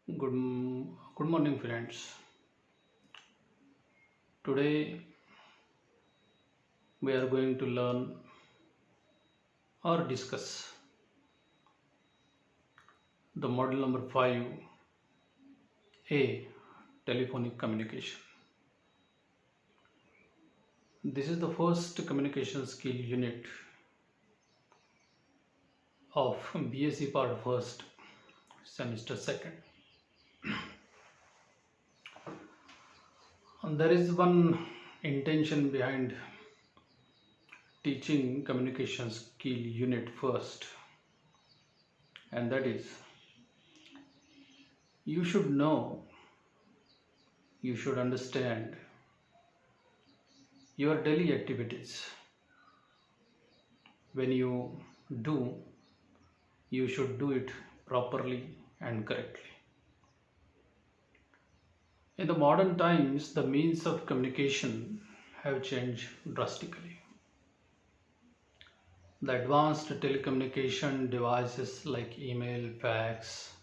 Good morning, friends. Today we are going to learn or discuss the model number 5A, telephonic communication. This is the first communication skill unit of BSc part first semester second. And there is one intention behind teaching communication skill unit first, and that is you should know, you should understand your daily activities. When you do, you should do it properly and correctly. In the modern times, the means of communication have changed drastically. The advanced telecommunication devices like email, fax,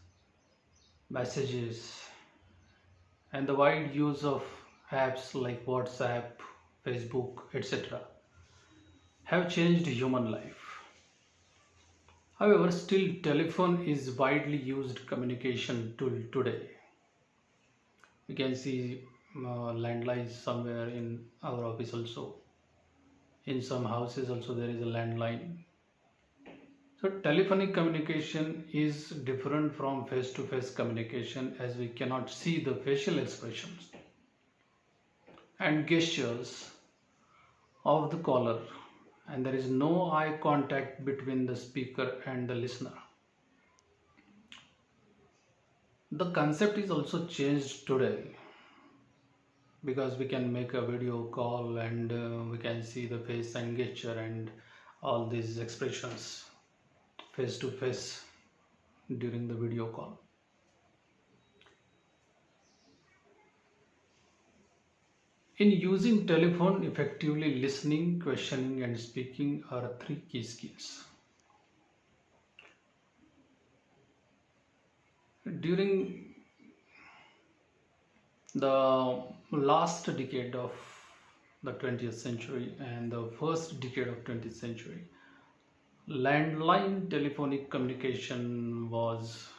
messages, and the wide use of apps like WhatsApp, Facebook, etc. have changed human life. However, still telephone is widely used communication tool today. You can see landlines somewhere in our office also. In some houses also there is a landline. So telephonic communication is different from face-to-face communication, as we cannot see the facial expressions and gestures of the caller, and there is no eye contact between the speaker and the listener. The concept is also changed today because we can make a video call and we can see the face and gesture and all these expressions face to face during the video call. In using telephone effectively, listening, questioning and speaking are three key skills. During the last decade of the 20th century and the first decade of 20th century, landline telephonic communication was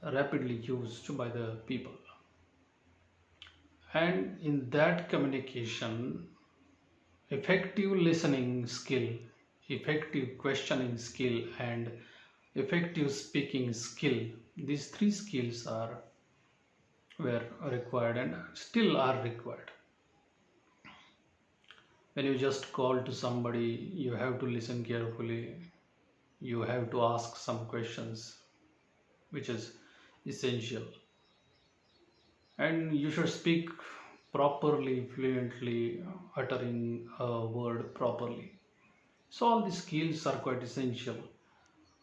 rapidly used by the people, and in that communication, effective listening skill, effective questioning skill and effective speaking skill, these three skills were required and still are required. When you just call to somebody, you have to listen carefully, you have to ask some questions, which is essential, and you should speak properly, fluently, uttering a word properly. So all these skills are quite essential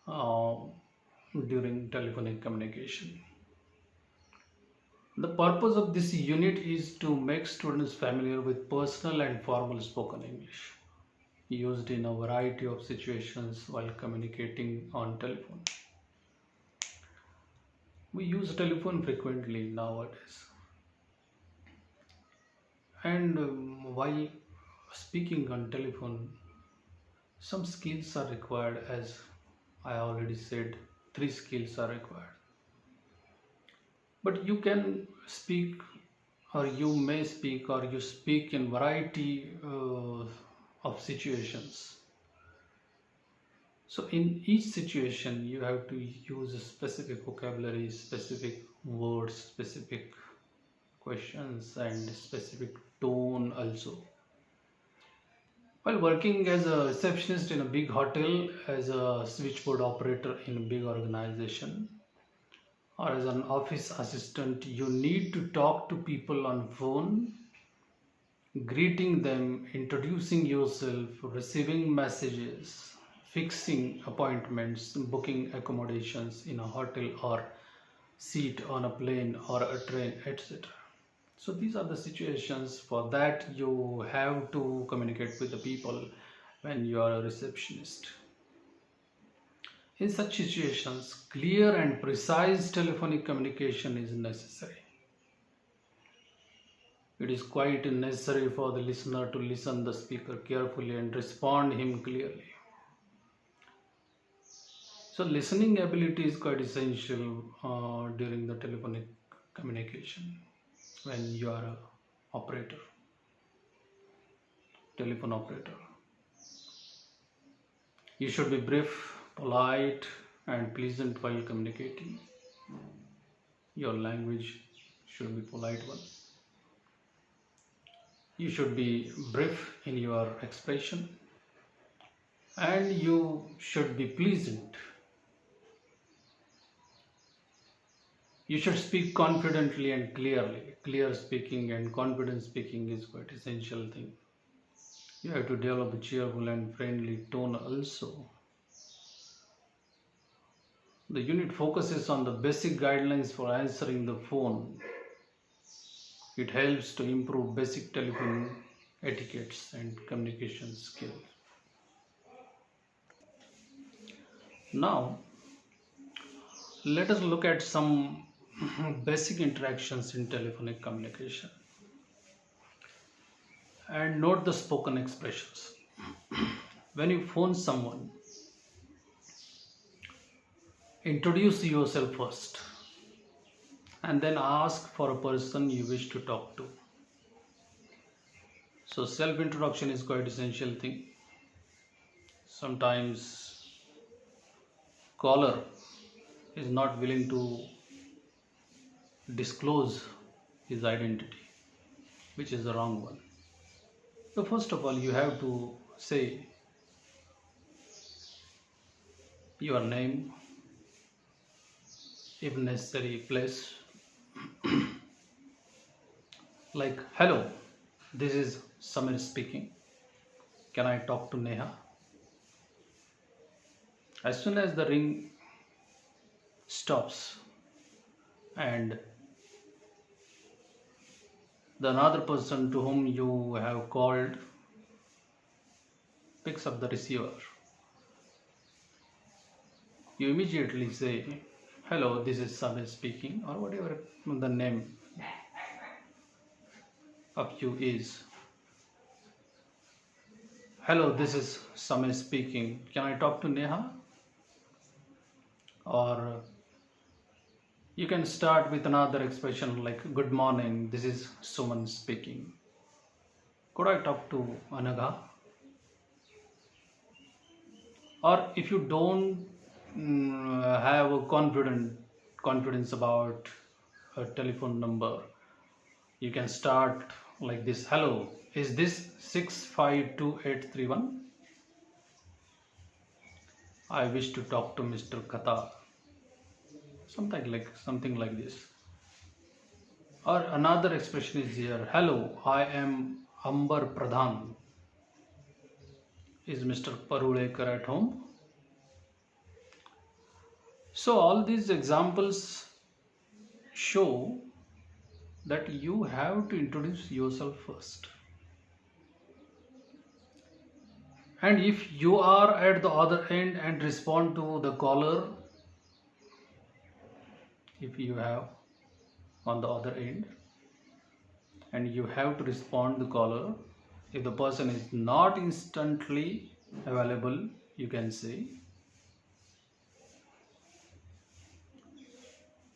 uh, during telephonic communication. The purpose of this unit is to make students familiar with personal and formal spoken English used in a variety of situations while communicating on telephone. We use telephone frequently nowadays, and while speaking on telephone, some skills are required. As I already said, three skills are required. But you can speak, or you may speak, or you speak in variety of situations. So in each situation you have to use a specific vocabulary, specific words, specific questions and specific tone also. While working as a receptionist in a big hotel, as a switchboard operator in a big organization, or as an office assistant, you need to talk to people on phone, greeting them, introducing yourself, receiving messages, fixing appointments, booking accommodations in a hotel or seat on a plane or a train, etc. So these are the situations. For that you have to communicate with the people when you are a receptionist. In such situations, clear and precise telephonic communication is necessary. It is quite necessary for the listener to listen the speaker carefully and respond him clearly. So listening ability is quite essential during the telephonic communication when you are a operator, telephone operator. You should be brief, polite, and pleasant while communicating. Your language should be polite one. You should be brief in your expression, and you should be pleasant. You should speak confidently and clearly. Clear speaking and confident speaking is quite essential thing. You have to develop a cheerful and friendly tone also. The unit focuses on the basic guidelines for answering the phone. It helps to improve basic telephone etiquettes and communication skills. Now, let us look at some basic interactions in telephonic communication and note the spoken expressions. When you phone someone, introduce yourself first and then ask for a person you wish to talk to. So self-introduction is quite essential thing. Sometimes caller is not willing to disclose his identity, which is the wrong one. So first of all, you have to say your name, if necessary, place. Like, hello, this is Samir speaking. Can I talk to Neha? As soon as the ring stops and the another person to whom you have called picks up the receiver, you immediately say, hello, this is Samir speaking, or whatever the name of you is. Hello, this is Samir speaking. Can I talk to Neha? Or you can start with another expression like, good morning, this is Suman speaking. Could I talk to Anaga? Or if you don't have a confidence about a telephone number, you can start like this. Hello, is this 652831? I wish to talk to Mr. Qatar. Something like this. Or another expression is here. Hello, I am Ambar Pradhan. Is Mr. Parulekar at home? So all these examples show that you have to introduce yourself first. And if you are at the other end and respond to the caller, if you have on the other end and you have to respond the caller, if the person is not instantly available, you can say,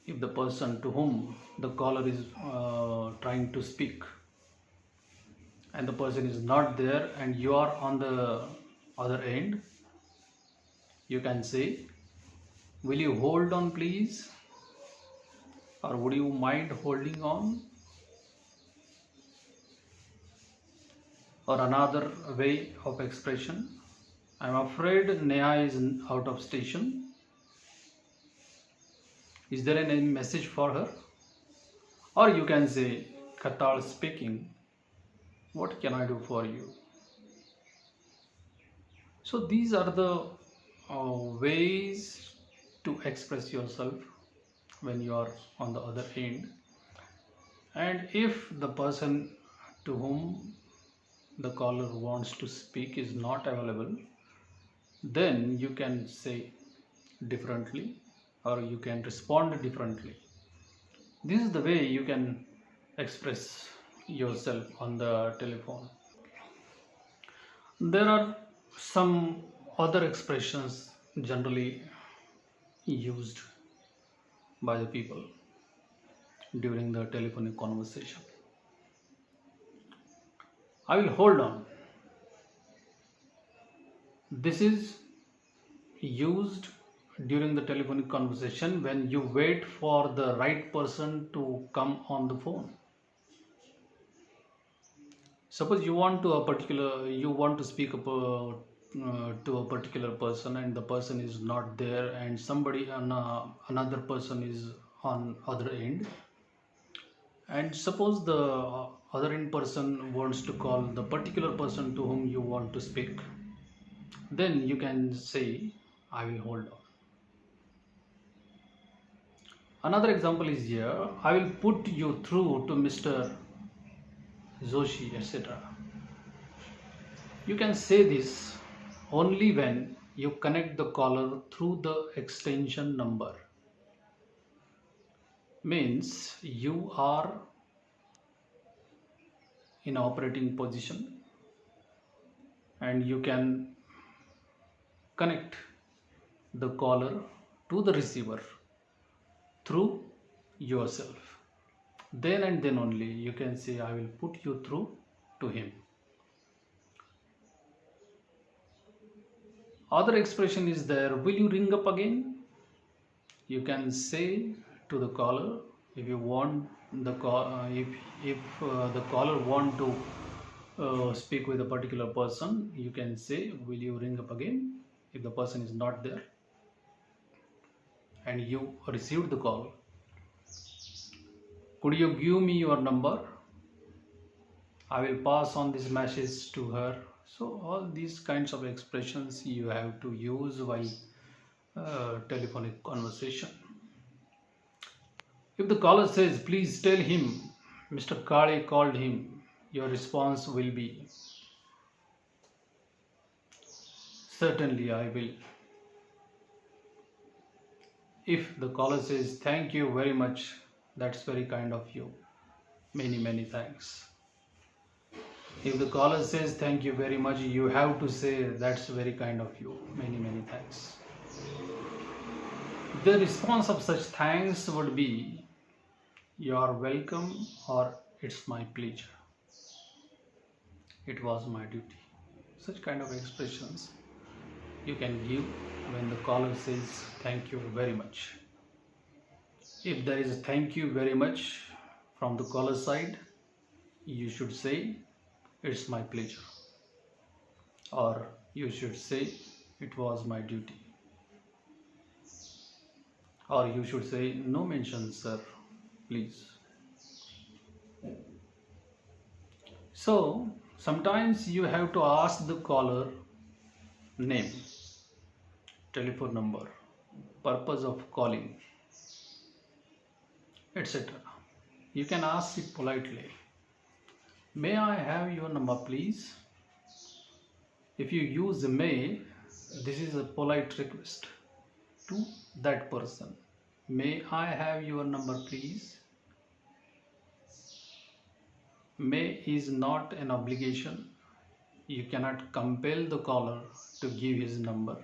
if the person to whom the caller is trying to speak and the person is not there and you are on the other end, you can say, will you hold on please? Or would you mind holding on? Or another way of expression, I'm afraid Neha is out of station. Is there any message for her? Or you can say, Katal speaking, what can I do for you? So these are the ways to express yourself when you are on the other end. And if the person to whom the caller wants to speak is not available, then you can say, differently or you can respond differently. This is the way you can express yourself on the telephone. There are some other expressions generally used by the people during the telephonic conversation. I will hold on. This is used during the telephonic conversation when you wait for the right person to come on the phone. Suppose you want to speak about to a particular person and the person is not there and somebody another person is on other end, and suppose the other end person wants to call the particular person to whom you want to speak, then you can say, I will hold on. Another example is here, I will put you through to Mr. Joshi, etc. You can say this only when you connect the caller through the extension number. Means you are in operating position and you can connect the caller to the receiver through yourself. Then and then only you can say, I will put you through to him. Other expression is there, will you ring up again? You can say to the caller, if you want the call, if the caller want to speak with a particular person, you can say, will you ring up again? If the person is not there and you received the call, could you give me your number? I will pass on this message to her. So all these kinds of expressions you have to use while telephonic conversation. If the caller says, please tell him Mr. Kale called him, your response will be, certainly I will. If the caller says, thank you very much, that's very kind of you, many thanks. If the caller says thank you very much, you have to say that's very kind of you, many thanks. The response of such thanks would be, you are welcome, or it's my pleasure, it was my duty. Such kind of expressions you can give when the caller says thank you very much. If there is a thank you very much from the caller side, you should say, it's my pleasure, or you should say, it was my duty, or you should say, no mention sir, please. So sometimes you have to ask the caller name, telephone number, purpose of calling, etc. You can ask it politely. May I have your number, please? If you use may, this is a polite request to that person. May I have your number, please? May is not an obligation. You cannot compel the caller to give his number.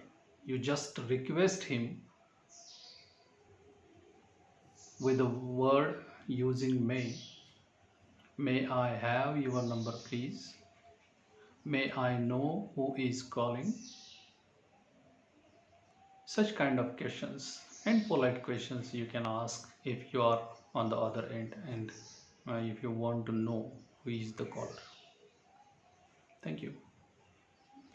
You just request him with a word using may. May I have your number, please? May I know who is calling? Such kind of questions and polite questions you can ask if you are on the other end and if you want to know who is the caller. Thank you.